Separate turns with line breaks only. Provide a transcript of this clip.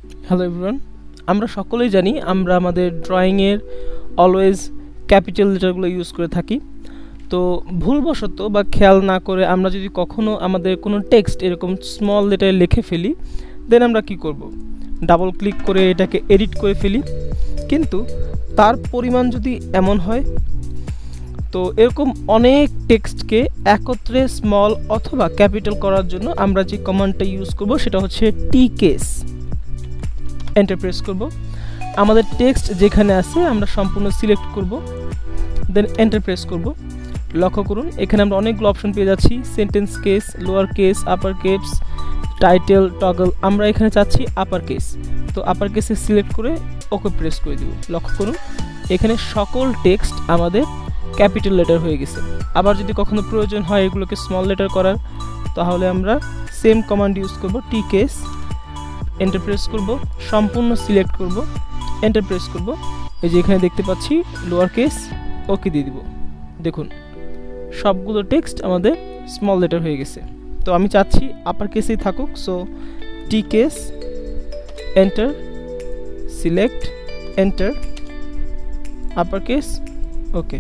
Hello everyone, আমরা সকলেই জানি আমরা আমাদের ড্রয়িংয়ের অলওয়েজ ক্যাপিটাল লেটারগুলো ইউজ করে থাকি। তো ভুলবশত বা খেয়াল না করে আমরা যদি কখনো আমাদের কোনো টেক্সট এরকম স্মল লেটারে লিখে ফেলি, দেন আমরা কি করব? ডাবল ক্লিক করে এটাকে এডিট করে ফেলি। কিন্তু তার পরিমাণ যদি এমন হয়, তো এরকম অনেক টেক্সটকে একত্রে স্মল অথবা ক্যাপিটাল করার জন্য আমরা যে কমান্ডটা ইউজ করব সেটা হচ্ছে টি কেস। এন্টার প্রেস করব। আমাদের টেক্সট যেখানে আছে আমরা সম্পূর্ণ সিলেক্ট করব, দেন এন্টার প্রেস করব। লক্ষ্য করুন এখানে আমরা অনেকগুলো অপশন পেয়ে যাচ্ছি, sentence case, lower case, upper case, title, toggle. আমরা এখানে চাচ্ছি আপার কেস, তো আপার কেসে সিলেক্ট করে ওকে প্রেস করে দিব। লক্ষ্য করুন এখানে সকল টেক্সট আমাদের ক্যাপিটাল লেটার হয়ে গেছে। আবার যদি কখনো প্রয়োজন হয় এগুলোকে স্মল লেটার করার, তাহলে আমরা সেম কমান্ড ইউজ করব, টি কেস, এন্টার প্রেস করব, সম্পূর্ণ সিলেক্ট করব, এন্টার প্রেস করব। এই যে এখানে দেখতে পাচ্ছি লোয়ার কেস, ওকে দিয়ে দিব। দেখুন সবগুলো টেক্সট আমাদের স্মল লেটার হয়ে গেছে। তো আমি চাচ্ছি আপার কেসেই থাকুক, so T case, enter, select, enter, upper case, ওকে।